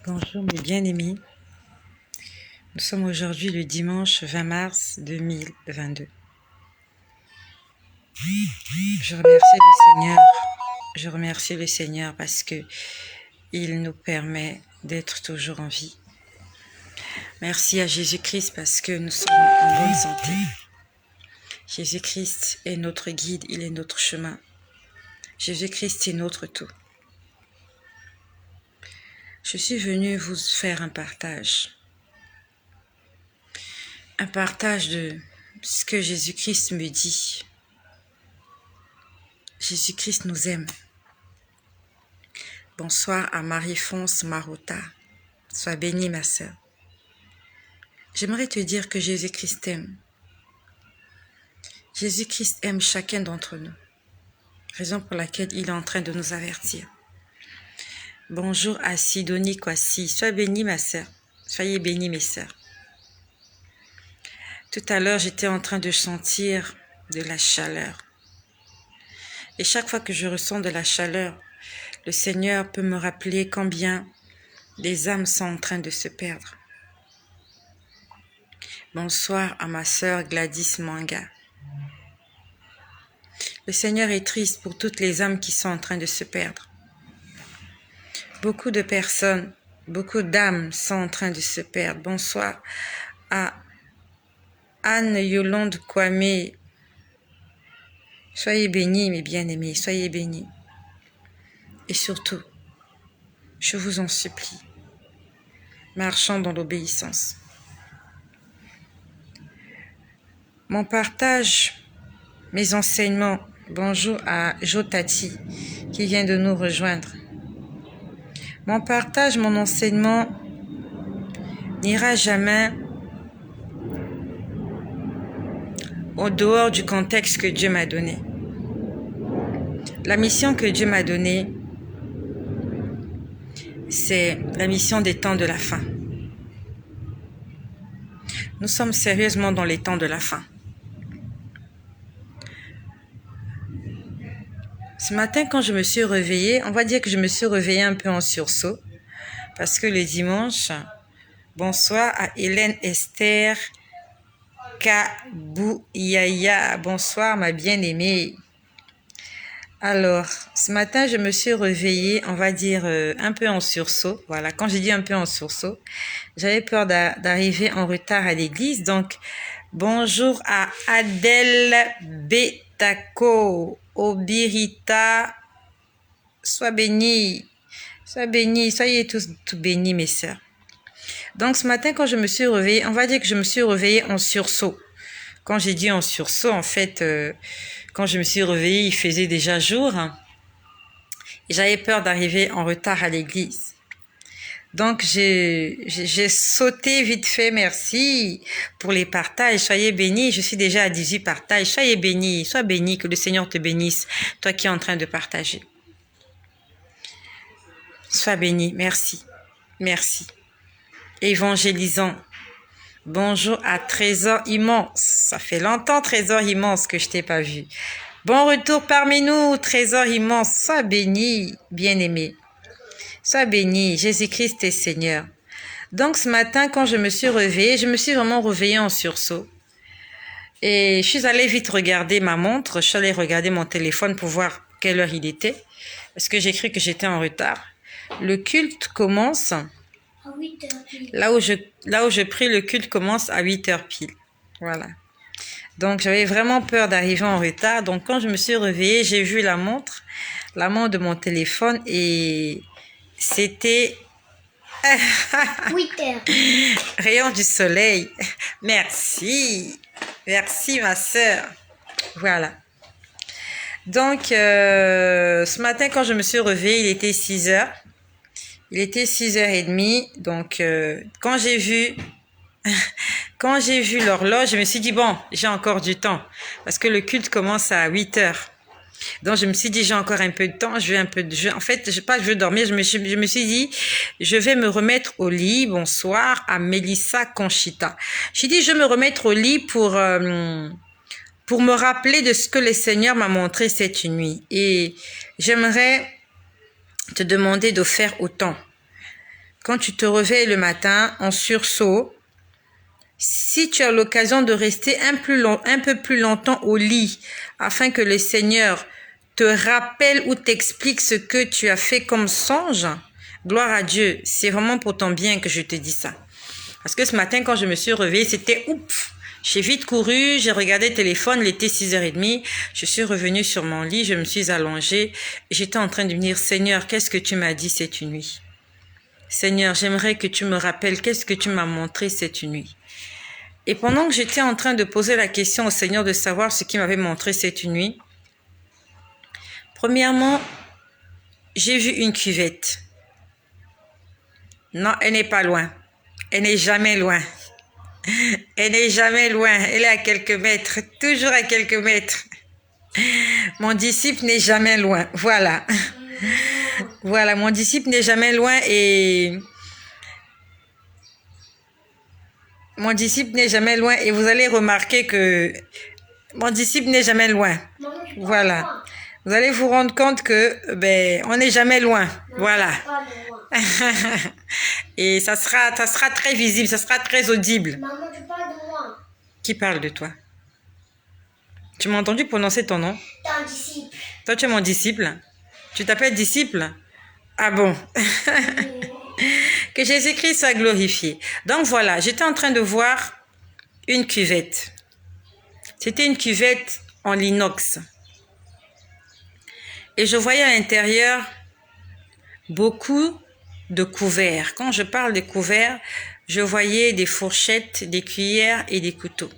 Bonjour mes bien-aimés, nous sommes aujourd'hui le dimanche 20 mars 2022. Je remercie le Seigneur parce que il nous permet d'être toujours en vie. Merci à Jésus-Christ parce que nous sommes en bonne santé. Jésus-Christ est notre guide, il est notre chemin. Jésus-Christ est notre tout. Je suis venue vous faire un partage de ce que Jésus-Christ me dit. Jésus-Christ nous aime. Bonsoir à Marie-Fonce Marota. Sois bénie, ma sœur. J'aimerais te dire que Jésus-Christ t'aime. Jésus-Christ aime chacun d'entre nous. Raison pour laquelle il est en train de nous avertir. Bonjour à Sidonie Kwasi. Sois bénie, ma sœur. Soyez bénis, mes sœurs. Tout à l'heure, j'étais en train de sentir de la chaleur. Et chaque fois que je ressens de la chaleur, le Seigneur peut me rappeler combien les âmes sont en train de se perdre. Bonsoir à ma sœur Gladys Manga. Le Seigneur est triste pour toutes les âmes qui sont en train de se perdre. Beaucoup de personnes, beaucoup d'âmes sont en train de se perdre. Bonsoir à Anne-Yolande Kwame. Soyez bénis, mes bien-aimés, soyez bénis. Et surtout, je vous en supplie, marchons dans l'obéissance. Mon partage, mes enseignements, bonjour à Jotati qui vient de nous rejoindre. Mon partage, mon enseignement n'ira jamais au dehors du contexte que Dieu m'a donné. La mission que Dieu m'a donnée, c'est la mission des temps de la fin. Nous sommes sérieusement dans les temps de la fin. Ce matin, quand je me suis réveillée, on va dire que je me suis réveillée un peu en sursaut, parce que le dimanche, bonsoir à Hélène Esther Kabouyaya, bonsoir ma bien-aimée. Alors, ce matin, je me suis réveillée, on va dire un peu en sursaut. Voilà, quand j'ai dit un peu en sursaut, j'avais peur d'arriver en retard à l'église. Donc, bonjour à Adèle Betako, Obirita. Sois bénie, soyez tous bénis, mes sœurs. Donc, ce matin, quand je me suis réveillée, on va dire que je me suis réveillée en sursaut. Quand j'ai dit en sursaut, en fait, quand je me suis réveillée, il faisait déjà jour. Et j'avais peur d'arriver en retard à l'église. Donc, j'ai sauté vite fait. Merci pour les partages. Soyez bénis. Je suis déjà à 18 partages. Soyez bénis. Sois béni. Que le Seigneur te bénisse. Toi qui es en train de partager. Sois béni. Merci. Merci. Évangélisant. Bonjour à Trésor Immense. Ça fait longtemps, Trésor Immense, que je t'ai pas vu. Bon retour parmi nous, Trésor Immense. Sois béni, bien-aimé. Sois béni, Jésus-Christ est Seigneur. Donc ce matin, quand je me suis réveillée, je me suis vraiment réveillée en sursaut. Et je suis allée vite regarder ma montre. Je suis allée regarder mon téléphone pour voir quelle heure il était. Parce que j'ai cru que j'étais en retard. Le culte commence... À 8h pile. Là où je prie, le culte commence à 8h pile. Voilà. Donc, j'avais vraiment peur d'arriver en retard. Donc, quand je me suis réveillée, j'ai vu la montre de mon téléphone et c'était 8h. Rayon du soleil. Merci. Merci, ma sœur. Voilà. Donc, ce matin, quand je me suis réveillée, il était 6h. Il était 6h30, donc quand j'ai vu l'horloge, je me suis dit, bon, j'ai encore du temps, parce que le culte commence à 8h. Donc je me suis dit, j'ai encore un peu de temps, en fait, je veux dormir, je me suis dit, je vais me remettre au lit. Bonsoir à Mélissa Conchita. J'ai dit, je vais me remettre au lit pour me rappeler de ce que le Seigneur m'a montré cette nuit. Et j'aimerais te demander de faire autant. quand tu te réveilles le matin en sursaut, si tu as l'occasion de rester un peu plus longtemps au lit afin que le Seigneur te rappelle ou t'explique ce que tu as fait comme songe, gloire à Dieu, c'est vraiment pour ton bien que je te dis ça. Parce que ce matin, quand je me suis réveillée, c'était ouf. J'ai vite couru, j'ai regardé le téléphone, il était 6h30. Je suis revenue sur mon lit, je me suis allongée. J'étais en train de me dire, Seigneur, qu'est-ce que tu m'as dit cette nuit? Seigneur, j'aimerais que tu me rappelles, qu'est-ce que tu m'as montré cette nuit? Et pendant que j'étais en train de poser la question au Seigneur de savoir ce qu'il m'avait montré cette nuit, premièrement, j'ai vu une cuvette. Non, elle n'est pas loin. Elle n'est jamais loin. Elle n'est jamais loin. Elle est à quelques mètres. Toujours à quelques mètres. Mon disciple n'est jamais loin. Voilà. Voilà, mon disciple n'est jamais loin et... Mon disciple n'est jamais loin et vous allez remarquer que mon disciple n'est jamais loin. Voilà. Vous allez vous rendre compte que on n'est jamais loin. Voilà. Et ça sera très visible, ça sera très audible. Maman, tu parles de moi. Qui parle de toi? Tu m'as entendu prononcer ton nom? T'es un disciple. Toi, tu es mon disciple. Tu t'appelles disciple? Ah bon? Que Jésus-Christ soit glorifié. Donc voilà, j'étais en train de voir une cuvette. C'était une cuvette en inox. Et je voyais à l'intérieur beaucoup de couverts. Quand je parle de couverts, je voyais des fourchettes, des cuillères et des couteaux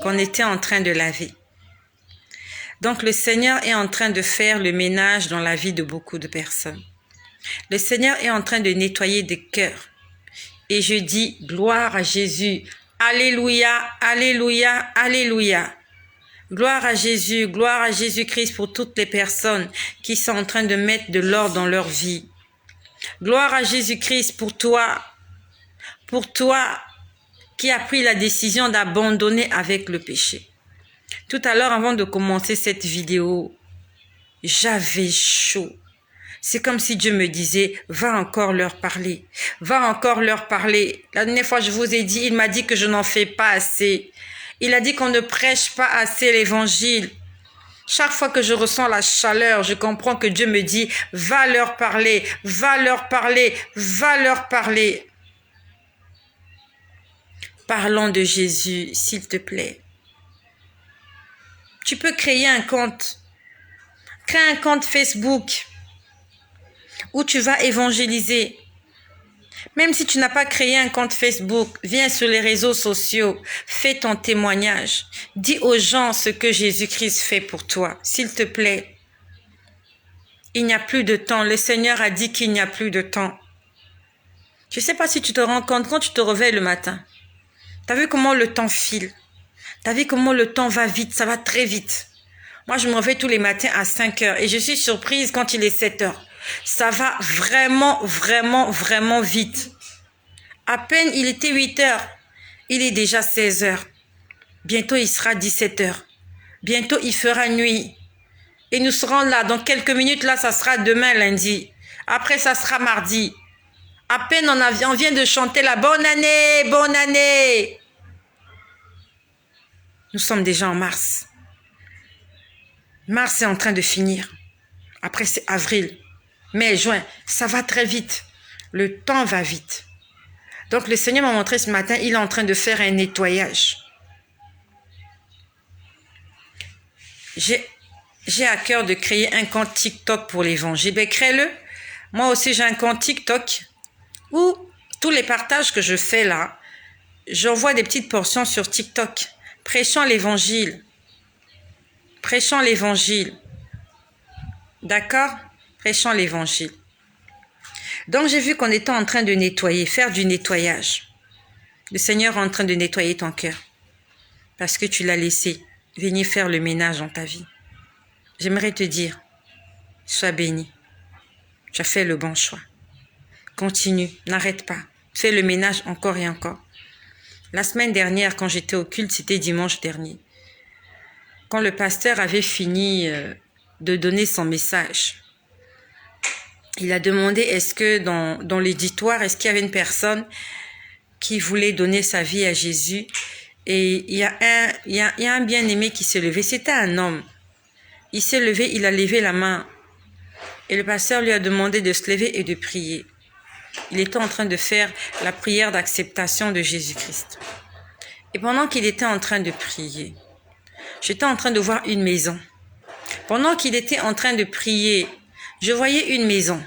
qu'on était en train de laver. Donc le Seigneur est en train de faire le ménage dans la vie de beaucoup de personnes. Le Seigneur est en train de nettoyer des cœurs. Et je dis gloire à Jésus. Alléluia, alléluia, alléluia. Gloire à Jésus, gloire à Jésus-Christ pour toutes les personnes qui sont en train de mettre de l'ordre dans leur vie. Gloire à Jésus-Christ pour toi qui as pris la décision d'abandonner avec le péché. Tout à l'heure, avant de commencer cette vidéo, j'avais chaud. C'est comme si Dieu me disait, va encore leur parler, va encore leur parler. La dernière fois, je vous ai dit, il m'a dit que je n'en fais pas assez. Il a dit qu'on ne prêche pas assez l'évangile. Chaque fois que je ressens la chaleur, je comprends que Dieu me dit, va leur parler, va leur parler, va leur parler. Parlons de Jésus, s'il te plaît. Tu peux créer un compte. Crée un compte Facebook où tu vas évangéliser. Même si tu n'as pas créé un compte Facebook, viens sur les réseaux sociaux, fais ton témoignage. Dis aux gens ce que Jésus-Christ fait pour toi, s'il te plaît. Il n'y a plus de temps. Le Seigneur a dit qu'il n'y a plus de temps. Je ne sais pas si tu te rends compte quand tu te réveilles le matin. Tu as vu comment le temps file? Tu as vu comment le temps va vite? Ça va très vite. Moi, je me réveille tous les matins à 5 heures et je suis surprise quand il est 7 heures. Ça va vraiment, vraiment, vraiment vite. À peine il était 8 heures, il est déjà 16 heures. Bientôt, il sera 17 heures. Bientôt, il fera nuit. Et nous serons là. Dans quelques minutes, là, ça sera demain, lundi. Après, ça sera mardi. À peine on vient de chanter la bonne année, bonne année. Nous sommes déjà en mars. Mars est en train de finir. Après, c'est avril. Mai, juin, ça va très vite. Le temps va vite. Donc, le Seigneur m'a montré ce matin, il est en train de faire un nettoyage. J'ai à cœur de créer un compte TikTok pour l'évangile. Ben, crée-le. Moi aussi, j'ai un compte TikTok où tous les partages que je fais là, j'envoie des petites portions sur TikTok. Prêchant l'évangile. Prêchant l'évangile. D'accord? Prêchant l'évangile. Donc, j'ai vu qu'on était en train de nettoyer, faire du nettoyage. Le Seigneur est en train de nettoyer ton cœur. Parce que tu l'as laissé venir faire le ménage dans ta vie. J'aimerais te dire, sois béni. Tu as fait le bon choix. Continue, n'arrête pas. Fais le ménage encore et encore. La semaine dernière, quand j'étais au culte, c'était dimanche dernier. Quand le pasteur avait fini de donner son message, il a demandé est-ce que dans l'éditoire, est-ce qu'il y avait une personne qui voulait donner sa vie à Jésus. Et il y a un bien-aimé qui s'est levé. C'était un homme. Il s'est levé, il a levé la main. Et le pasteur lui a demandé de se lever et de prier. Il était en train de faire la prière d'acceptation de Jésus-Christ. Et pendant qu'il était en train de prier, j'étais en train de voir une maison. Pendant qu'il était en train de prier, je voyais une maison.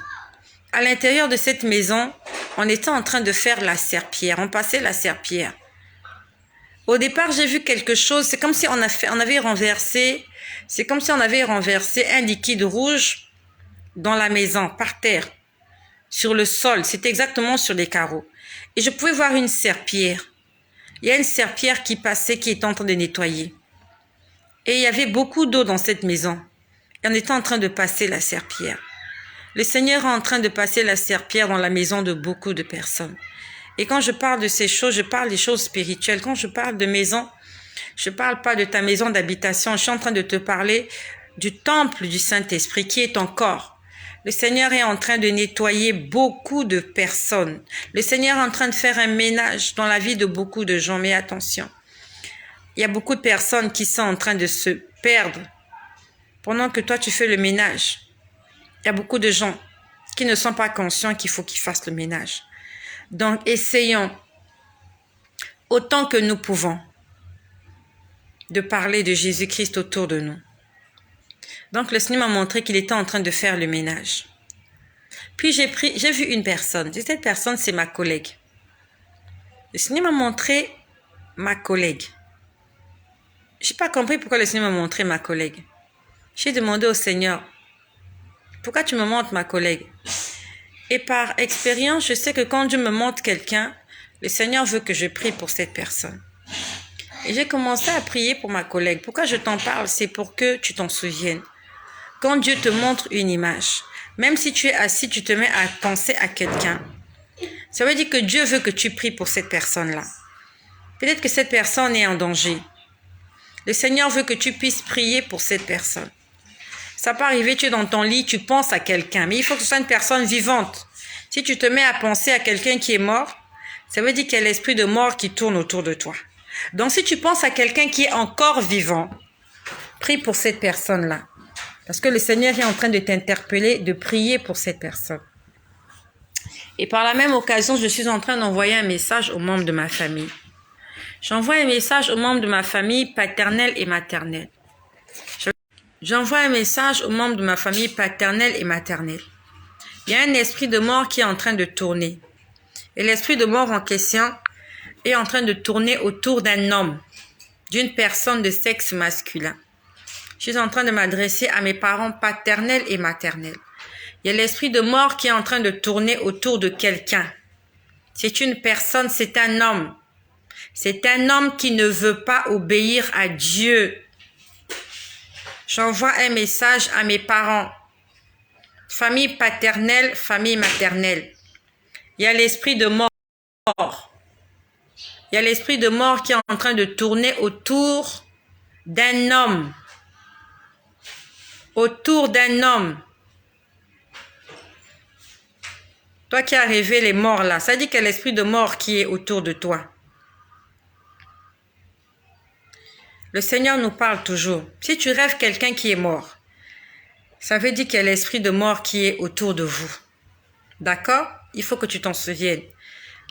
À l'intérieur de cette maison, on était en train de faire la serpillière. On passait la serpillière. Au départ, j'ai vu quelque chose. C'est comme si on avait renversé un liquide rouge dans la maison, par terre, sur le sol. C'était exactement sur les carreaux. Et je pouvais voir une serpillière. Il y a une serpillière qui passait, qui était en train de nettoyer. Et il y avait beaucoup d'eau dans cette maison. Et on était en train de passer la serpillière. Le Seigneur est en train de passer la serpillière dans la maison de beaucoup de personnes. Et quand je parle de ces choses, je parle des choses spirituelles. Quand je parle de maison, je ne parle pas de ta maison d'habitation. Je suis en train de te parler du temple du Saint-Esprit qui est ton corps. Le Seigneur est en train de nettoyer beaucoup de personnes. Le Seigneur est en train de faire un ménage dans la vie de beaucoup de gens. Mais attention, il y a beaucoup de personnes qui sont en train de se perdre pendant que toi tu fais le ménage. Il y a beaucoup de gens qui ne sont pas conscients qu'il faut qu'ils fassent le ménage. Donc, essayons, autant que nous pouvons, de parler de Jésus-Christ autour de nous. Donc, le Seigneur m'a montré qu'il était en train de faire le ménage. Puis, j'ai vu une personne. Cette personne, c'est ma collègue. Le Seigneur m'a montré ma collègue. Je n'ai pas compris pourquoi le Seigneur m'a montré ma collègue. J'ai demandé au Seigneur, pourquoi tu me montres ma collègue? Et par expérience, je sais que quand Dieu me montre quelqu'un, le Seigneur veut que je prie pour cette personne. Et j'ai commencé à prier pour ma collègue. Pourquoi je t'en parle? C'est pour que tu t'en souviennes. Quand Dieu te montre une image, même si tu es assis, tu te mets à penser à quelqu'un. Ça veut dire que Dieu veut que tu pries pour cette personne-là. Peut-être que cette personne est en danger. Le Seigneur veut que tu puisses prier pour cette personne. Ça peut arriver, tu es dans ton lit, tu penses à quelqu'un, mais il faut que ce soit une personne vivante. Si tu te mets à penser à quelqu'un qui est mort, ça veut dire qu'il y a l'esprit de mort qui tourne autour de toi. Donc, si tu penses à quelqu'un qui est encore vivant, prie pour cette personne-là. Parce que le Seigneur est en train de t'interpeller, de prier pour cette personne. Et par la même occasion, je suis en train d'envoyer un message aux membres de ma famille. J'envoie un message aux membres de ma famille paternelle et maternelle. J'envoie un message aux membres de ma famille paternelle et maternelle. Il y a un esprit de mort qui est en train de tourner. Et l'esprit de mort en question est en train de tourner autour d'un homme, d'une personne de sexe masculin. Je suis en train de m'adresser à mes parents paternels et maternels. Il y a l'esprit de mort qui est en train de tourner autour de quelqu'un. C'est une personne, c'est un homme. C'est un homme qui ne veut pas obéir à Dieu. J'envoie un message à mes parents, famille paternelle, famille maternelle. Il y a l'esprit de mort. Il y a l'esprit de mort qui est en train de tourner autour d'un homme. Autour d'un homme. Toi qui as rêvé les morts là, ça dit qu'il y a l'esprit de mort qui est autour de toi. Le Seigneur nous parle toujours. Si tu rêves quelqu'un qui est mort, ça veut dire qu'il y a l'esprit de mort qui est autour de vous. D'accord? Il faut que tu t'en souviennes.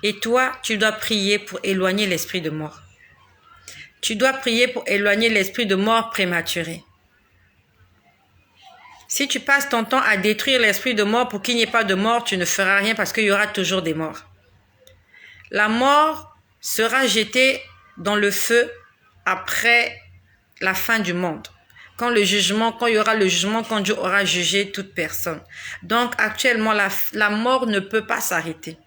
Et toi, tu dois prier pour éloigner l'esprit de mort. Tu dois prier pour éloigner l'esprit de mort prématuré. Si tu passes ton temps à détruire l'esprit de mort pour qu'il n'y ait pas de mort, tu ne feras rien parce qu'il y aura toujours des morts. La mort sera jetée dans le feu après la fin du monde. Quand il y aura le jugement, quand Dieu aura jugé toute personne. Donc actuellement, la mort ne peut pas s'arrêter.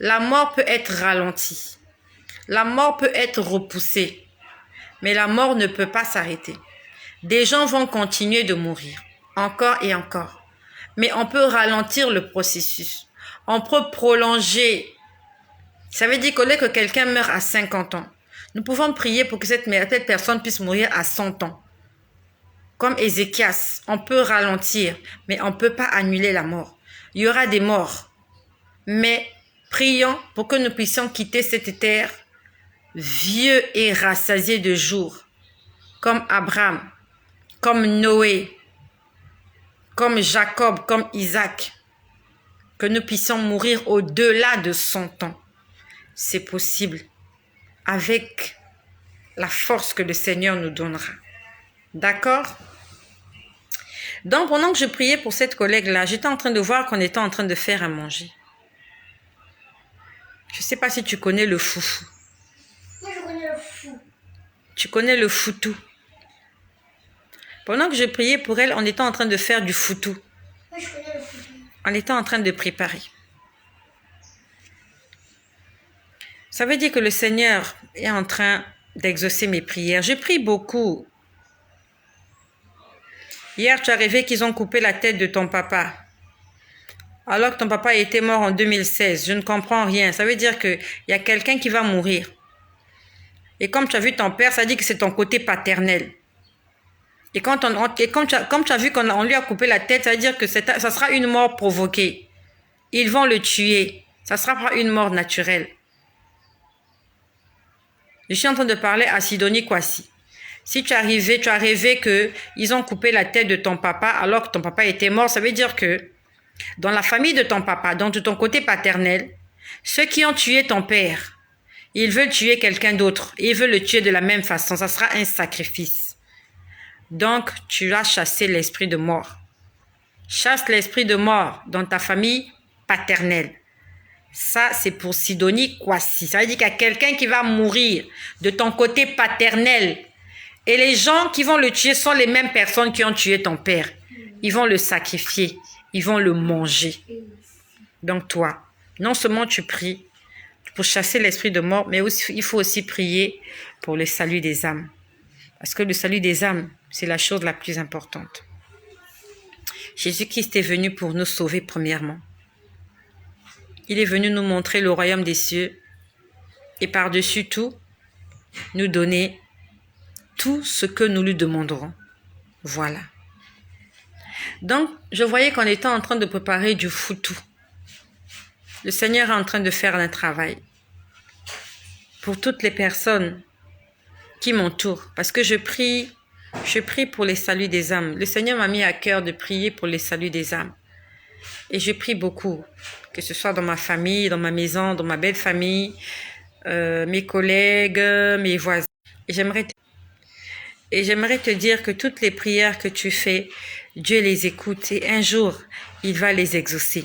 La mort peut être ralentie. La mort peut être repoussée. Mais la mort ne peut pas s'arrêter. Des gens vont continuer de mourir. Encore et encore. Mais on peut ralentir le processus. On peut prolonger. Ça veut dire qu'au lieu que quelqu'un meure à 50 ans, nous pouvons prier pour que cette personne puisse mourir à 100 ans. Comme Ézéchias, on peut ralentir, mais on ne peut pas annuler la mort. Il y aura des morts. Mais prions pour que nous puissions quitter cette terre vieux et rassasiés de jours, comme Abraham, comme Noé, comme Jacob, comme Isaac, que nous puissions mourir au-delà de 100 ans. C'est possible, avec la force que le Seigneur nous donnera. D'accord? Donc, pendant que je priais pour cette collègue-là, j'étais en train de voir qu'on était en train de faire à manger. Je ne sais pas si tu connais le foufou. Moi, je connais le fou. Tu connais le foutou. Pendant que je priais pour elle, on était en train de faire du foutou. Moi, je connais le fou. On était en train de préparer. Ça veut dire que le Seigneur est en train d'exaucer mes prières. Je prie beaucoup. Hier, tu as rêvé qu'ils ont coupé la tête de ton papa. Alors que ton papa était mort en 2016. Je ne comprends rien. Ça veut dire qu'il y a quelqu'un qui va mourir. Et comme tu as vu ton père, ça dit que c'est ton côté paternel. Et comme tu as vu qu'on lui a coupé la tête, ça veut dire que ça sera une mort provoquée. Ils vont le tuer. Ça ne sera pas une mort naturelle. Je suis en train de parler à Sidonie Kwasi. Si tu as rêvé qu'ils ont coupé la tête de ton papa alors que ton papa était mort, ça veut dire que dans la famille de ton papa, donc de ton côté paternel, ceux qui ont tué ton père, ils veulent tuer quelqu'un d'autre. Ils veulent le tuer de la même façon. Ça sera un sacrifice. Donc, tu as chassé l'esprit de mort. Chasse l'esprit de mort dans ta famille paternelle. Ça, c'est pour Sidonie Kwasi. Ça veut dire qu'il y a quelqu'un qui va mourir de ton côté paternel. Et les gens qui vont le tuer sont les mêmes personnes qui ont tué ton père. Ils vont le sacrifier. Ils vont le manger. Donc toi, non seulement tu pries pour chasser l'esprit de mort, mais aussi, il faut aussi prier pour le salut des âmes. Parce que le salut des âmes, c'est la chose la plus importante. Jésus-Christ est venu pour nous sauver premièrement. Il est venu nous montrer le royaume des cieux et par-dessus tout, nous donner tout ce que nous lui demanderons. Voilà. Donc, je voyais qu'on était en train de préparer du foutou. Le Seigneur est en train de faire un travail pour toutes les personnes qui m'entourent. Parce que je prie pour les saluts des âmes. Le Seigneur m'a mis à cœur de prier pour les saluts des âmes. Et je prie beaucoup, que ce soit dans ma famille, dans ma maison, dans ma belle famille, mes collègues, mes voisins. Et j'aimerais te dire que toutes les prières que tu fais, Dieu les écoute et un jour, il va les exaucer.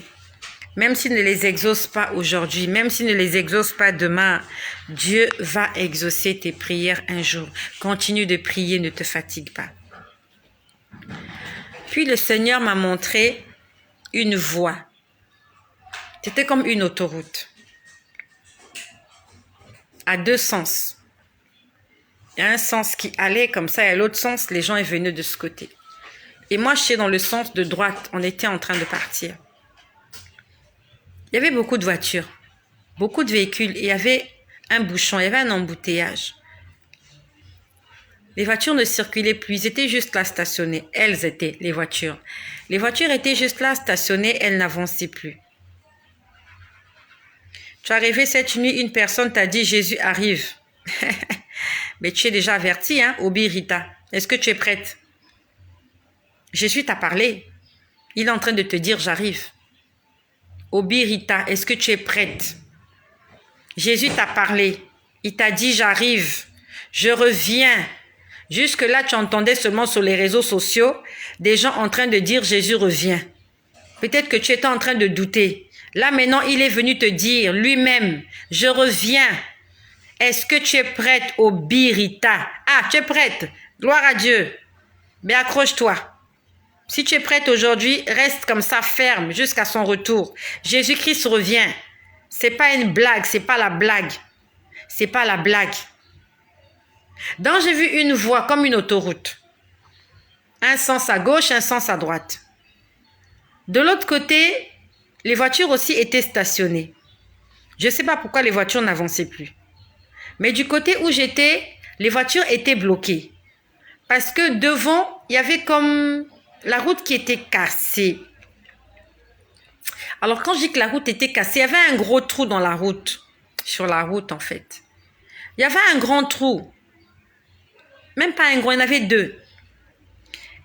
Même s'il ne les exauce pas aujourd'hui, même s'il ne les exauce pas demain, Dieu va exaucer tes prières un jour. Continue de prier, ne te fatigue pas. Puis le Seigneur m'a montré une voie. C'était comme une autoroute. À deux sens. Il y a un sens qui allait comme ça et à l'autre sens, les gens venaient de ce côté. Et moi, je suis dans le sens de droite. On était en train de partir. Il y avait beaucoup de voitures, beaucoup de véhicules. Et il y avait un bouchon, il y avait un embouteillage. Les voitures ne circulaient plus, ils étaient juste là stationnés. Elles étaient, les voitures. Les voitures étaient juste là stationnées, elles n'avançaient plus. Tu es arrivé cette nuit, une personne t'a dit « Jésus arrive ». Mais tu es déjà averti, hein, Obi Rita. Est-ce que tu es prête? Jésus t'a parlé. Il est en train de te dire « J'arrive ». Obi Rita, est-ce que tu es prête? Jésus t'a parlé. Il t'a dit « J'arrive, je reviens ». Jusque-là, tu entendais seulement sur les réseaux sociaux des gens en train de dire « Jésus revient ». Peut-être que tu étais en train de douter. Là, maintenant, il est venu te dire lui-même « Je reviens ». Est-ce que tu es prête, Obi Rita? Ah, tu es prête. Gloire à Dieu. Mais accroche-toi. Si tu es prête aujourd'hui, reste comme ça ferme jusqu'à son retour. Jésus-Christ revient. C'est pas une blague, c'est pas la blague. C'est pas la blague. Donc j'ai vu une voie comme une autoroute. Un sens à gauche, un sens à droite. De l'autre côté, les voitures aussi étaient stationnées. Je ne sais pas pourquoi les voitures n'avançaient plus. Mais du côté où j'étais, les voitures étaient bloquées. Parce que devant, il y avait comme la route qui était cassée. Alors quand je dis que la route était cassée, il y avait un gros trou dans la route. Sur la route en fait. Il y avait un grand trou. Même pas un grand, il y en avait deux.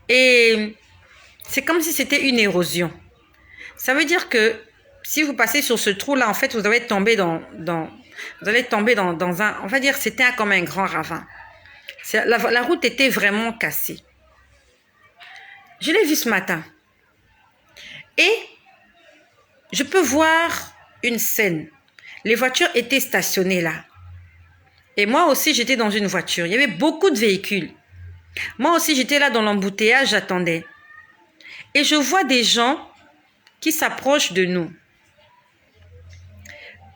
Et c'est comme si c'était une érosion. Ça veut dire que si vous passez sur ce trou-là, en fait, vous allez tomber dans un... On va dire que c'était comme un grand ravin. La route était vraiment cassée. Je l'ai vu ce matin. Et je peux voir une scène. Les voitures étaient stationnées là. Et moi aussi, j'étais dans une voiture. Il y avait beaucoup de véhicules. Moi aussi, j'étais là dans l'embouteillage, j'attendais. Et je vois des gens qui s'approchent de nous.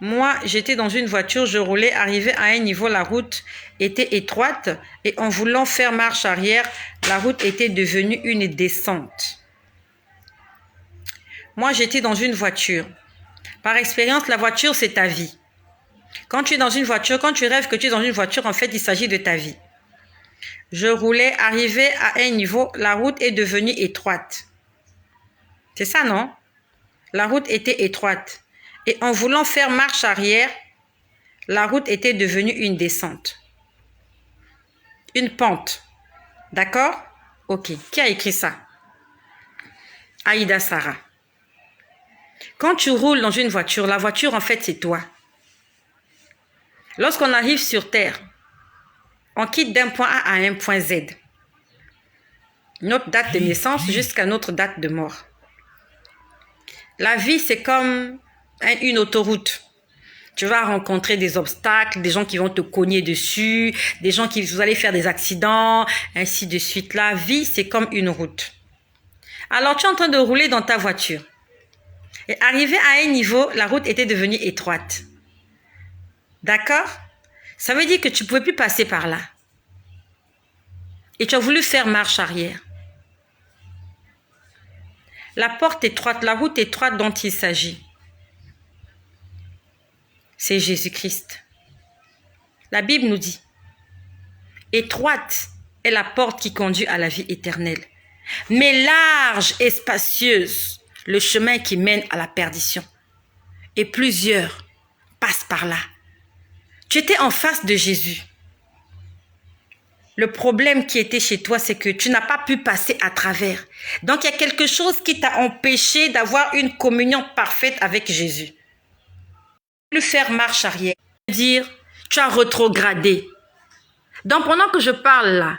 Moi, j'étais dans une voiture, je roulais, arrivé à un niveau, la route était étroite et en voulant faire marche arrière, la route était devenue une descente. Moi, j'étais dans une voiture. Par expérience, la voiture, c'est ta vie. Quand tu es dans une voiture, quand tu rêves que tu es dans une voiture, en fait, il s'agit de ta vie. Je roulais, arrivé à un niveau, la route est devenue étroite. C'est ça, non? La route était étroite. Et en voulant faire marche arrière, la route était devenue une descente. Une pente. D'accord? Ok. Qui a écrit ça? Aïda Sarah. Quand tu roules dans une voiture, la voiture, en fait, c'est toi. Lorsqu'on arrive sur Terre, on quitte d'un point A à un point Z. Notre date de naissance jusqu'à notre date de mort. La vie, c'est comme une autoroute. Tu vas rencontrer des obstacles, des gens qui vont te cogner dessus, des gens qui vous allez faire des accidents, ainsi de suite. La vie, c'est comme une route. Alors, tu es en train de rouler dans ta voiture. Et arrivé à un niveau, la route était devenue étroite. D'accord? Ça veut dire que tu ne pouvais plus passer par là. Et tu as voulu faire marche arrière. La porte étroite, la route étroite dont il s'agit, c'est Jésus-Christ. La Bible nous dit, étroite est la porte qui conduit à la vie éternelle, mais large et spacieuse le chemin qui mène à la perdition. Et plusieurs passent par là. Tu étais en face de Jésus. Le problème qui était chez toi, c'est que tu n'as pas pu passer à travers. Donc, il y a quelque chose qui t'a empêché d'avoir une communion parfaite avec Jésus. Le faire marche arrière, dire, tu as rétrogradé. Donc, pendant que je parle là,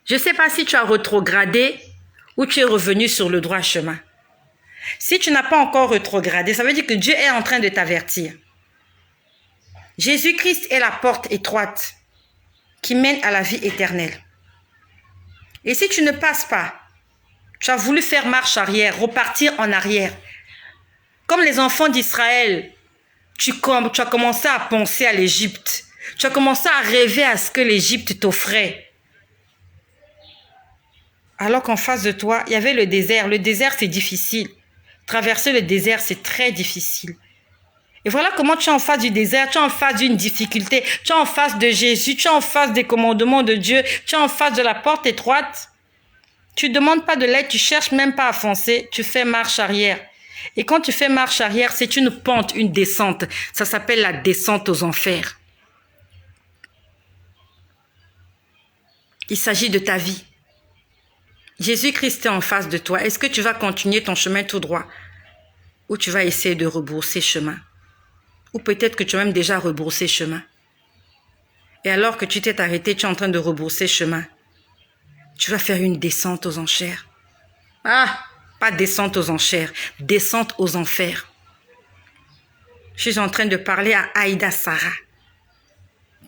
je ne sais pas si tu as rétrogradé ou tu es revenu sur le droit chemin. Si tu n'as pas encore rétrogradé, ça veut dire que Dieu est en train de t'avertir. Jésus-Christ est la porte étroite qui mène à la vie éternelle. Et si tu ne passes pas, tu as voulu faire marche arrière, repartir en arrière. Comme les enfants d'Israël, tu as commencé à penser à l'Égypte. Tu as commencé à rêver à ce que l'Égypte t'offrait. Alors qu'en face de toi, il y avait le désert. Le désert, c'est difficile. Traverser le désert, c'est très difficile. Et voilà comment tu es en face du désert, tu es en face d'une difficulté, tu es en face de Jésus, tu es en face des commandements de Dieu, tu es en face de la porte étroite. Tu ne demandes pas de l'aide, tu ne cherches même pas à foncer, tu fais marche arrière. Et quand tu fais marche arrière, c'est une pente, une descente. Ça s'appelle la descente aux enfers. Il s'agit de ta vie. Jésus-Christ est en face de toi. Est-ce que tu vas continuer ton chemin tout droit ou tu vas essayer de rebrousser chemin? Ou peut-être que tu as même déjà rebroussé chemin. Et alors que tu t'es arrêté, tu es en train de rebrousser chemin. Tu vas faire une descente aux enchères. Ah, pas descente aux enchères, descente aux enfers. Je suis en train de parler à Aïda Sarah.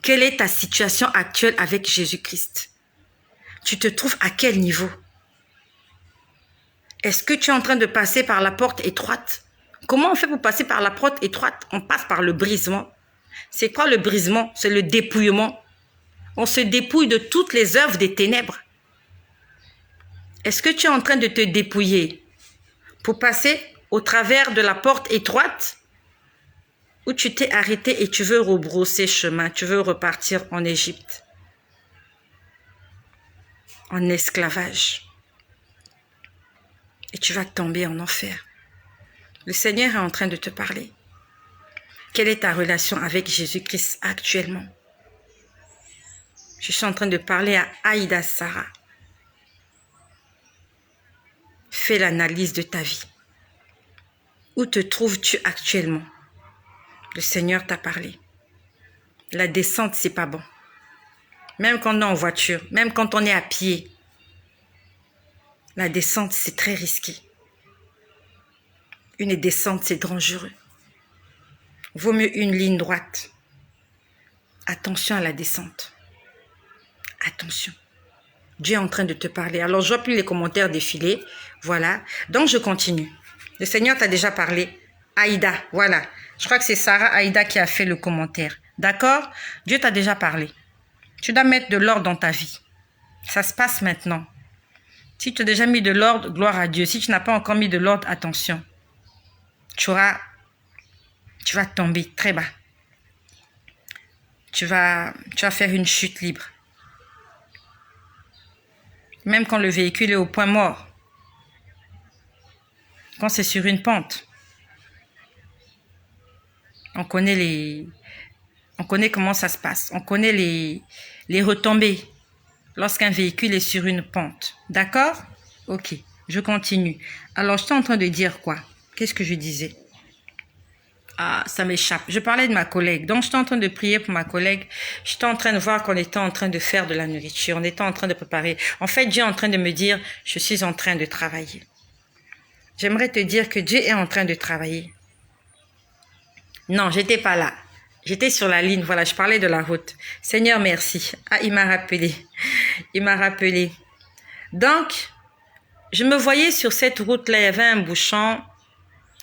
Quelle est ta situation actuelle avec Jésus-Christ? Tu te trouves à quel niveau? Est-ce que tu es en train de passer par la porte étroite? Comment on fait pour passer par la porte étroite? On passe par le brisement. C'est quoi le brisement? C'est le dépouillement. On se dépouille de toutes les œuvres des ténèbres. Est-ce que tu es en train de te dépouiller pour passer au travers de la porte étroite ou tu t'es arrêté et tu veux rebrousser chemin, tu veux repartir en Égypte, en esclavage et tu vas tomber en enfer? Le Seigneur est en train de te parler. Quelle est ta relation avec Jésus-Christ actuellement? Je suis en train de parler à Aïda Sarah. Fais l'analyse de ta vie. Où te trouves-tu actuellement? Le Seigneur t'a parlé. La descente, c'est pas bon. Même quand on est en voiture, même quand on est à pied, la descente, c'est très risqué. Une descente, c'est dangereux. Vaut mieux une ligne droite. Attention à la descente. Attention. Dieu est en train de te parler. Alors, je vois plus les commentaires défiler. Voilà. Donc, je continue. Le Seigneur t'a déjà parlé. Aïda, voilà. Je crois que c'est Sarah Aïda qui a fait le commentaire. D'accord? Dieu t'a déjà parlé. Tu dois mettre de l'ordre dans ta vie. Ça se passe maintenant. Si tu as déjà mis de l'ordre, gloire à Dieu. Si tu n'as pas encore mis de l'ordre, attention. Tu vas tomber très bas. Tu vas faire une chute libre. Même quand le véhicule est au point mort. Quand c'est sur une pente. On connaît comment ça se passe. On connaît les retombées lorsqu'un véhicule est sur une pente. D'accord? Ok, je continue. Alors, je suis en train de dire quoi? Qu'est-ce que je disais? Ah, ça m'échappe. Je parlais de ma collègue. Donc, j'étais en train de prier pour ma collègue. J'étais en train de voir qu'on était en train de faire de la nourriture. On était en train de préparer. En fait, Dieu est en train de me dire, je suis en train de travailler. J'aimerais te dire que Dieu est en train de travailler. Non, j'étais pas là. J'étais sur la ligne. Voilà, je parlais de la route. Seigneur, merci. Ah, il m'a rappelé. Il m'a rappelé. Donc, je me voyais sur cette route-là. Il y avait un bouchon.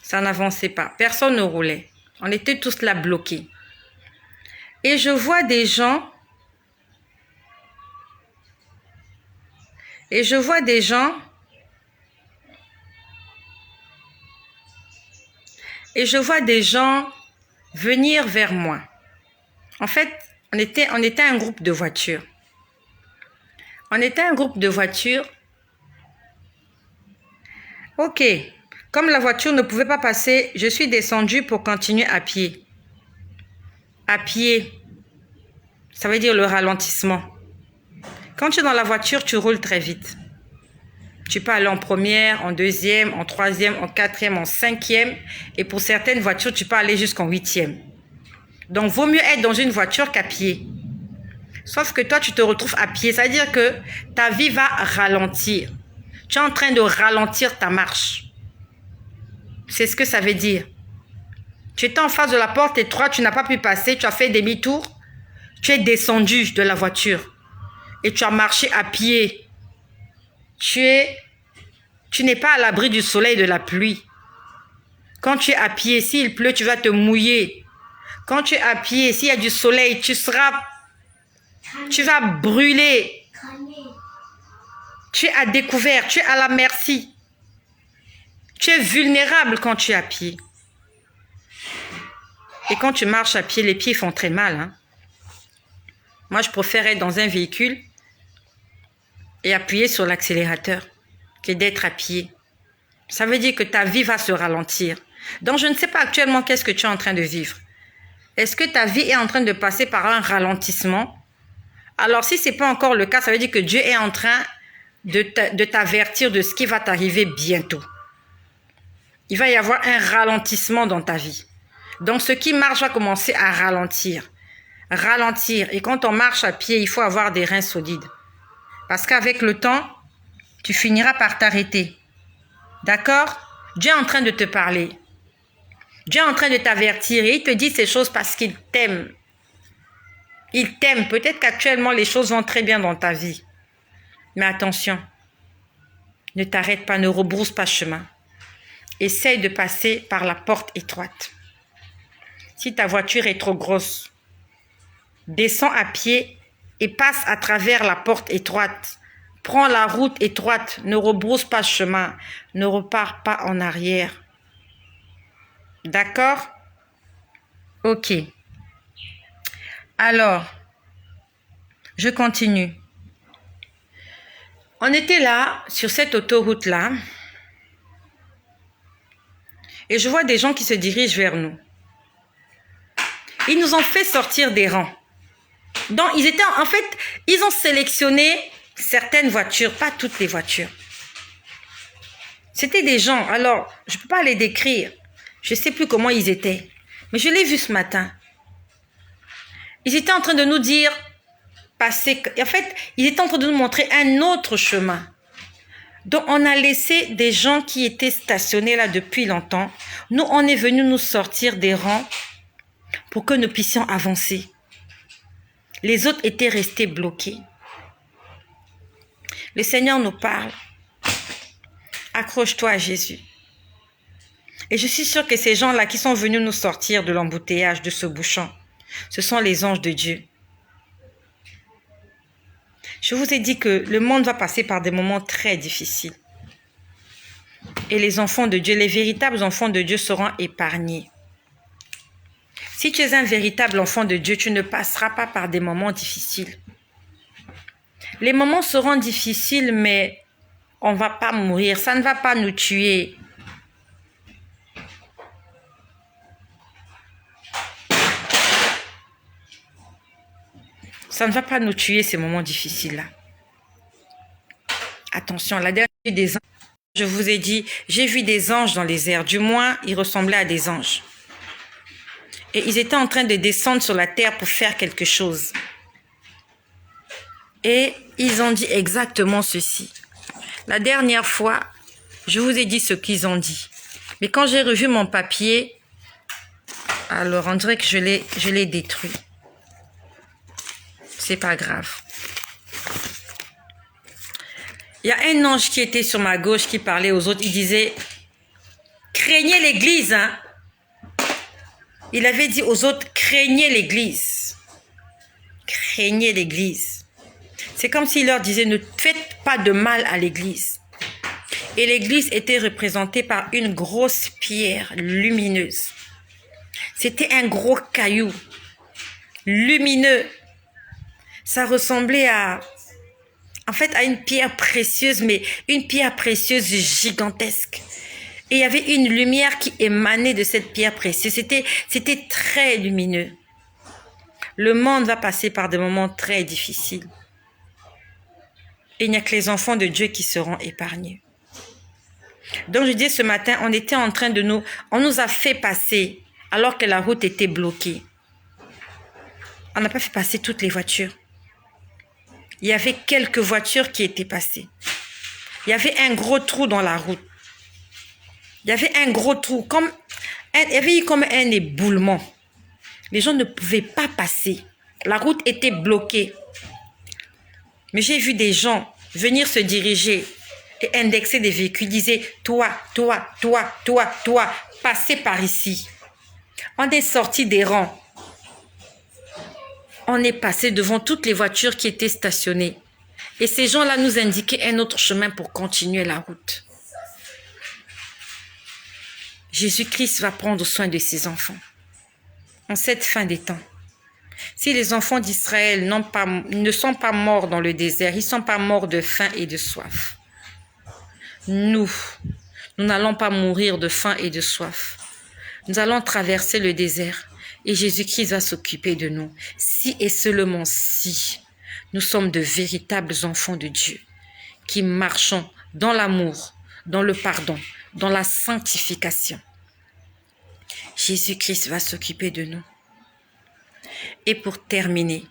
Ça n'avançait pas. Personne ne roulait. On était tous là bloqués. Et je vois des gens. Et je vois des gens venir vers moi. En fait, on était un groupe de voitures. On était un groupe de voitures. Ok. Comme la voiture ne pouvait pas passer, je suis descendue pour continuer à pied. À pied, ça veut dire le ralentissement. Quand tu es dans la voiture, tu roules très vite. Tu peux aller en première, en deuxième, en troisième, en quatrième, en cinquième. Et pour certaines voitures, tu peux aller jusqu'en huitième. Donc, vaut mieux être dans une voiture qu'à pied. Sauf que toi, tu te retrouves à pied. Ça veut dire que ta vie va ralentir. Tu es en train de ralentir ta marche. C'est ce que ça veut dire. Tu étais en face de la porte étroite, tu n'as pas pu passer, tu as fait demi-tour. Tu es descendu de la voiture. Et tu as marché à pied. Tu n'es pas à l'abri du soleil et de la pluie. Quand tu es à pied, s'il pleut, tu vas te mouiller. Quand tu es à pied, s'il y a du soleil, tu vas brûler. Tu es à découvert, tu es à la merci. Tu es vulnérable quand tu es à pied. Et quand tu marches à pied, les pieds font très mal. Hein? Moi, je préfère être dans un véhicule et appuyer sur l'accélérateur que d'être à pied. Ça veut dire que ta vie va se ralentir. Donc, je ne sais pas actuellement qu'est-ce que tu es en train de vivre. Est-ce que ta vie est en train de passer par un ralentissement? Alors, si ce n'est pas encore le cas, ça veut dire que Dieu est en train de t'avertir de ce qui va t'arriver bientôt. Il va y avoir un ralentissement dans ta vie. Donc, ce qui marche va commencer à ralentir. Ralentir. Et quand on marche à pied, il faut avoir des reins solides. Parce qu'avec le temps, tu finiras par t'arrêter. D'accord? Dieu est en train de te parler. Dieu est en train de t'avertir. Et il te dit ces choses parce qu'il t'aime. Il t'aime. Peut-être qu'actuellement, les choses vont très bien dans ta vie. Mais attention. Ne t'arrête pas, ne rebrousse pas chemin. Essaye de passer par la porte étroite. Si ta voiture est trop grosse, descends à pied et passe à travers la porte étroite. Prends la route étroite, ne rebrousse pas chemin, ne repars pas en arrière. D'accord? Ok. Alors, je continue. On était là, sur cette autoroute-là, Et je vois des gens qui se dirigent vers nous. Ils nous ont fait sortir des rangs. Donc, ils ont sélectionné certaines voitures, pas toutes les voitures. C'était des gens, alors, je ne peux pas les décrire. Je ne sais plus comment ils étaient. Mais je l'ai vu ce matin. Ils étaient en train de nous dire, ils étaient en train de nous montrer un autre chemin. Donc, on a laissé des gens qui étaient stationnés là depuis longtemps. Nous, on est venu nous sortir des rangs pour que nous puissions avancer. Les autres étaient restés bloqués. Le Seigneur nous parle. Accroche-toi à Jésus. Et je suis sûre que ces gens-là qui sont venus nous sortir de l'embouteillage, de ce bouchon, ce sont les anges de Dieu. Je vous ai dit que le monde va passer par des moments très difficiles. Et les enfants de Dieu, les véritables enfants de Dieu seront épargnés. Si tu es un véritable enfant de Dieu, tu ne passeras pas par des moments difficiles. Les moments seront difficiles, mais on ne va pas mourir. Ça ne va pas nous tuer. Ça ne va pas nous tuer, ces moments difficiles-là. Attention, la dernière des anges, je vous ai dit, j'ai vu des anges dans les airs. Du moins, ils ressemblaient à des anges. Et ils étaient en train de descendre sur la terre pour faire quelque chose. Et ils ont dit exactement ceci. La dernière fois, je vous ai dit ce qu'ils ont dit. Mais quand j'ai revu mon papier, alors on dirait que je l'ai détruit. C'est pas grave. Il y a un ange qui était sur ma gauche qui parlait aux autres. Il disait, craignez l'église, hein. Il avait dit aux autres, craignez l'église. Craignez l'église. C'est comme s'il leur disait, ne faites pas de mal à l'église. Et l'église était représentée par une grosse pierre lumineuse. C'était un gros caillou lumineux. Ça ressemblait à une pierre précieuse, mais une pierre précieuse gigantesque. Et il y avait une lumière qui émanait de cette pierre précieuse. C'était très lumineux. Le monde va passer par des moments très difficiles. Et il n'y a que les enfants de Dieu qui seront épargnés. Donc je dis ce matin, on nous a fait passer alors que la route était bloquée. On n'a pas fait passer toutes les voitures. Il y avait quelques voitures qui étaient passées. Il y avait un gros trou dans la route. Il y avait un gros trou, il y avait eu comme un éboulement. Les gens ne pouvaient pas passer. La route était bloquée. Mais j'ai vu des gens venir se diriger et indexer des véhicules. Ils disaient, toi, passez par ici. On est sorti des rangs. On est passé devant toutes les voitures qui étaient stationnées. Et ces gens-là nous indiquaient un autre chemin pour continuer la route. Jésus-Christ va prendre soin de ses enfants en cette fin des temps. Si les enfants d'Israël ne sont pas morts dans le désert, ils ne sont pas morts de faim et de soif. Nous n'allons pas mourir de faim et de soif. Nous allons traverser le désert et Jésus-Christ va s'occuper de nous. Si et seulement si nous sommes de véritables enfants de Dieu qui marchons dans l'amour, dans le pardon, dans la sanctification. Jésus-Christ va s'occuper de nous. Et pour terminer,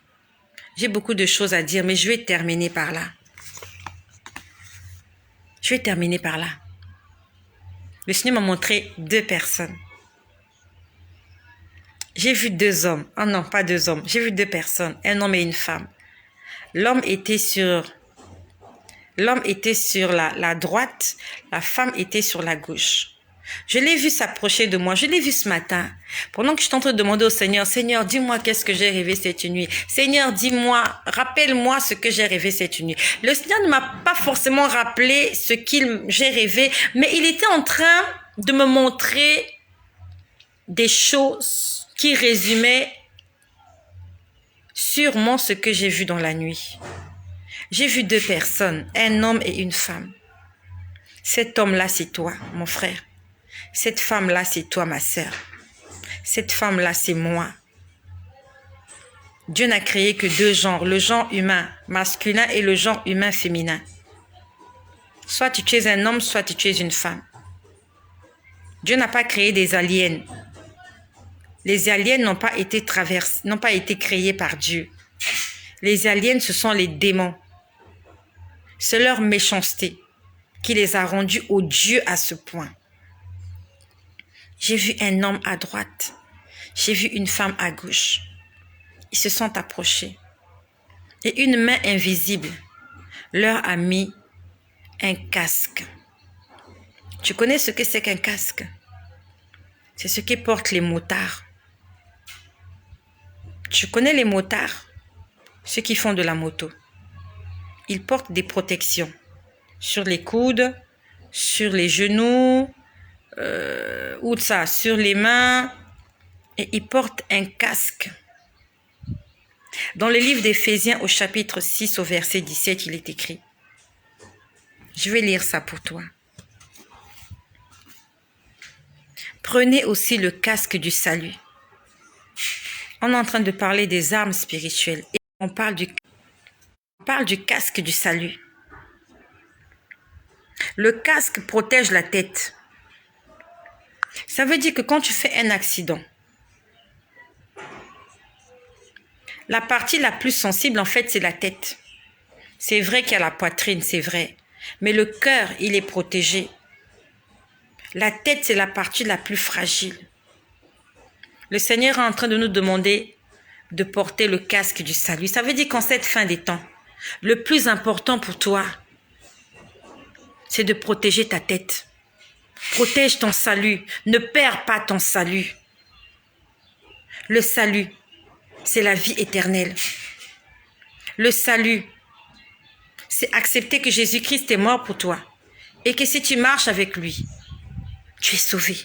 j'ai beaucoup de choses à dire, mais je vais terminer par là. Le Seigneur m'a montré 2 personnes. J'ai vu 2 hommes. Oh non, pas 2 hommes. J'ai vu 2 personnes, un homme et une femme. L'homme était sur la droite, la femme était sur la gauche. Je l'ai vu s'approcher de moi, je l'ai vu ce matin. Pendant que je suis en train de demander au Seigneur, Seigneur, dis-moi qu'est-ce que j'ai rêvé cette nuit. Seigneur, dis-moi, rappelle-moi ce que j'ai rêvé cette nuit. Le Seigneur ne m'a pas forcément rappelé ce j'ai rêvé, mais il était en train de me montrer des choses qui résumaient sûrement ce que j'ai vu dans la nuit. J'ai vu 2 personnes, un homme et une femme. Cet homme-là, c'est toi, mon frère. Cette femme-là, c'est toi, ma sœur. Cette femme-là, c'est moi. Dieu n'a créé que deux genres, le genre humain masculin et le genre humain féminin. Soit tu es un homme, soit tu es une femme. Dieu n'a pas créé des aliens. Les aliens n'ont pas été créés par Dieu. Les aliens, ce sont les démons. C'est leur méchanceté qui les a rendus odieux à ce point. J'ai vu un homme à droite. J'ai vu une femme à gauche. Ils se sont approchés. Et une main invisible leur a mis un casque. Tu connais ce que c'est qu'un casque? C'est ce que portent les motards. Tu connais les motards? Ceux qui font de la moto. Ils portent des protections sur les coudes, sur les genoux, sur les mains. Et ils portent un casque. Dans le livre d'Éphésiens au chapitre 6 au verset 17, il est écrit. Je vais lire ça pour toi. Prenez aussi le casque du salut. On est en train de parler des armes spirituelles. Et on parle du casque du salut. Le casque protège la tête. Ça veut dire que quand tu fais un accident, la partie la plus sensible, en fait, c'est la tête. C'est vrai qu'il y a la poitrine, c'est vrai. Mais le cœur, il est protégé. La tête, c'est la partie la plus fragile. Le Seigneur est en train de nous demander de porter le casque du salut. Ça veut dire qu'en cette fin des temps, le plus important pour toi, c'est de protéger ta tête. Protège ton salut. Ne perds pas ton salut. Le salut, c'est la vie éternelle. Le salut, c'est accepter que Jésus-Christ est mort pour toi et que si tu marches avec lui, tu es sauvé.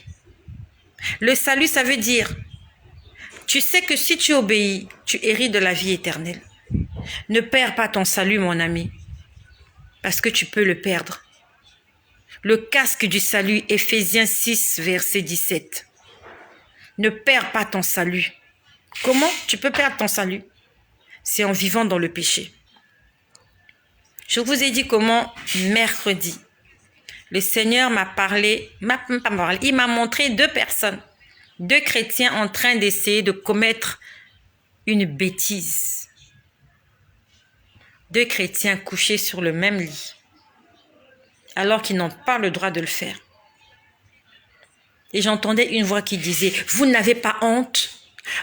Le salut, ça veut dire, tu sais que si tu obéis, tu hérites de la vie éternelle. Ne perds pas ton salut, mon ami, parce que tu peux le perdre. Le casque du salut, Éphésiens 6, verset 17. Ne perds pas ton salut. Comment tu peux perdre ton salut? C'est en vivant dans le péché. Je vous ai dit comment mercredi, le Seigneur m'a parlé, il m'a montré deux personnes, deux chrétiens en train d'essayer de commettre une bêtise. Deux chrétiens couchés sur le même lit, alors qu'ils n'ont pas le droit de le faire. Et j'entendais une voix qui disait, vous n'avez pas honte?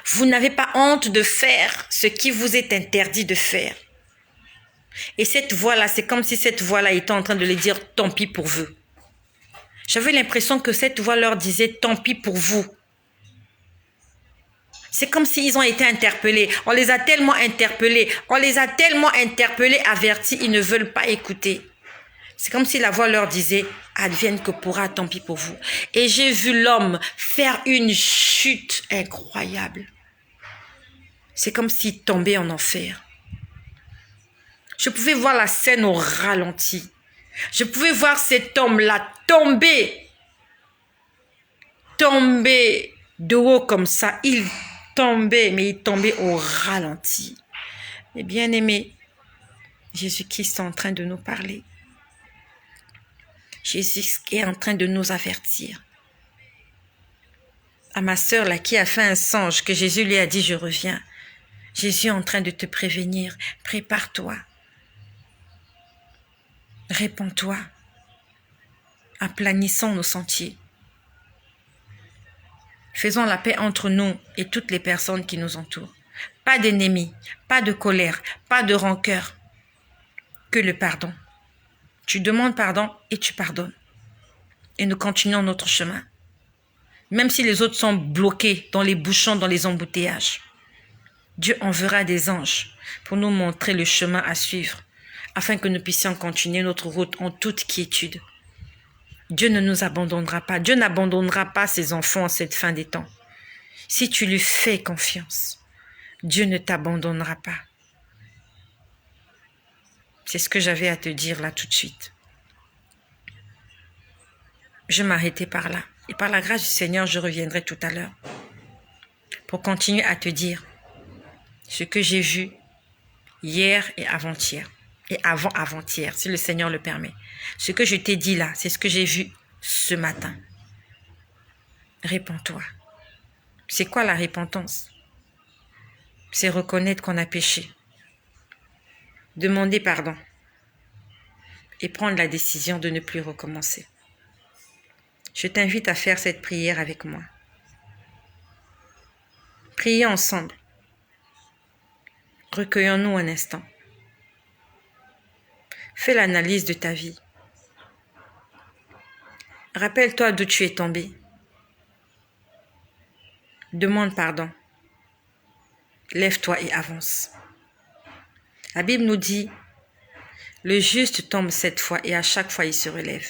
Vous n'avez pas honte de faire ce qui vous est interdit de faire. Et cette voix-là, c'est comme si cette voix-là était en train de les dire, tant pis pour vous. J'avais l'impression que cette voix leur disait, tant pis pour vous. C'est comme s'ils ont été interpellés. On les a tellement interpellés, avertis, ils ne veulent pas écouter. C'est comme si la voix leur disait, advienne que pourra, tant pis pour vous. Et j'ai vu l'homme faire une chute incroyable. C'est comme s'il tombait en enfer. Je pouvais voir la scène au ralenti. Je pouvais voir cet homme-là tomber de haut comme ça. Il tombait au ralenti. Et bien aimé, Jésus-Christ est en train de nous parler. Jésus est en train de nous avertir. À ma sœur là qui a fait un songe que Jésus lui a dit je reviens. Jésus est en train de te prévenir. Prépare-toi. Réponds-toi. Aplanissons nos sentiers. Faisons la paix entre nous et toutes les personnes qui nous entourent. Pas d'ennemis, pas de colère, pas de rancœur. Que le pardon. Tu demandes pardon et tu pardonnes. Et nous continuons notre chemin. Même si les autres sont bloqués dans les bouchons, dans les embouteillages. Dieu enverra des anges pour nous montrer le chemin à suivre, afin que nous puissions continuer notre route en toute quiétude. Dieu ne nous abandonnera pas. Dieu n'abandonnera pas ses enfants en cette fin des temps. Si tu lui fais confiance, Dieu ne t'abandonnera pas. C'est ce que j'avais à te dire là tout de suite. Je m'arrêtais par là. Et par la grâce du Seigneur, je reviendrai tout à l'heure pour continuer à te dire ce que j'ai vu hier et avant-hier. Et avant-avant-hier, si le Seigneur le permet. Ce que je t'ai dit là, c'est ce que j'ai vu ce matin. Répands-toi. C'est quoi la repentance? C'est reconnaître qu'on a péché. Demander pardon. Et prendre la décision de ne plus recommencer. Je t'invite à faire cette prière avec moi. Prions ensemble. Recueillons-nous un instant. Fais l'analyse de ta vie. Rappelle-toi d'où tu es tombé. Demande pardon. Lève-toi et avance. La Bible nous dit, le juste tombe 7 fois et à chaque fois il se relève.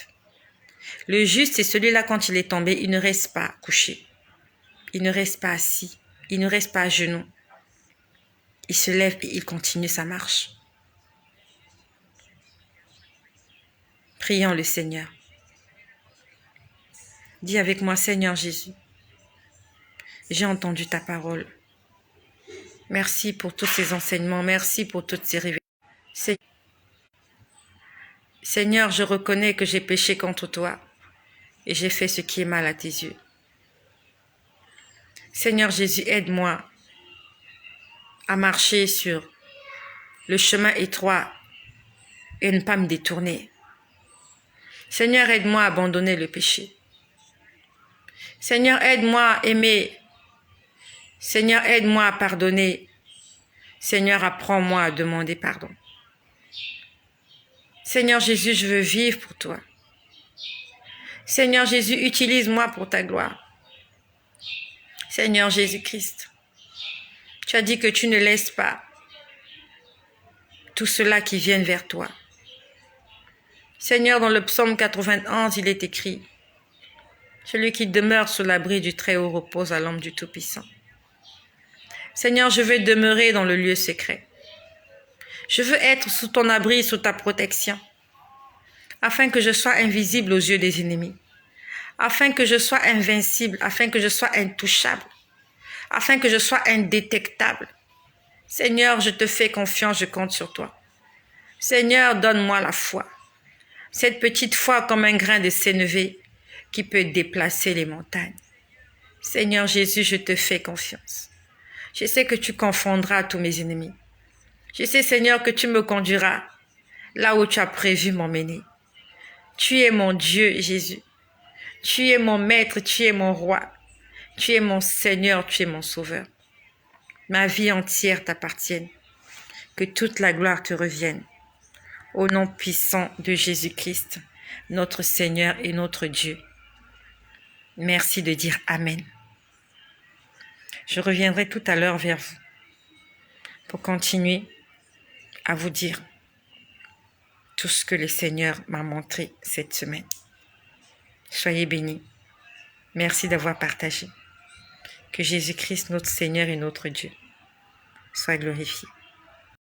Le juste, c'est celui-là quand il est tombé, il ne reste pas couché. Il ne reste pas assis. Il ne reste pas à genoux. Il se lève et il continue sa marche. Prions le Seigneur. Dis avec moi, Seigneur Jésus, j'ai entendu ta parole. Merci pour tous ces enseignements. Merci pour toutes ces révélations. Seigneur, je reconnais que j'ai péché contre toi et j'ai fait ce qui est mal à tes yeux. Seigneur Jésus, aide-moi à marcher sur le chemin étroit et ne pas me détourner. Seigneur, aide-moi à abandonner le péché. Seigneur, aide-moi à aimer. Seigneur, aide-moi à pardonner. Seigneur, apprends-moi à demander pardon. Seigneur Jésus, je veux vivre pour toi. Seigneur Jésus, utilise-moi pour ta gloire. Seigneur Jésus-Christ, tu as dit que tu ne laisses pas tous ceux-là qui viennent vers toi. Seigneur, dans le psaume 91, il est écrit, celui qui demeure sous l'abri du Très-Haut repose à l'ombre du Tout-Puissant. Seigneur, je veux demeurer dans le lieu secret. Je veux être sous ton abri, sous ta protection, afin que je sois invisible aux yeux des ennemis, afin que je sois invincible, afin que je sois intouchable, afin que je sois indétectable. Seigneur, je te fais confiance, je compte sur toi. Seigneur, donne-moi la foi, cette petite foi comme un grain de sénévé qui peut déplacer les montagnes. Seigneur Jésus, je te fais confiance. Je sais que tu confondras tous mes ennemis. Je sais, Seigneur, que tu me conduiras là où tu as prévu m'emmener. Tu es mon Dieu, Jésus. Tu es mon maître, tu es mon roi. Tu es mon Seigneur, tu es mon sauveur. Ma vie entière t'appartienne. Que toute la gloire te revienne. Au nom puissant de Jésus-Christ, notre Seigneur et notre Dieu. Merci de dire Amen. Je reviendrai tout à l'heure vers vous pour continuer à vous dire tout ce que le Seigneur m'a montré cette semaine. Soyez bénis. Merci d'avoir partagé. Que Jésus-Christ, notre Seigneur et notre Dieu, soit glorifié.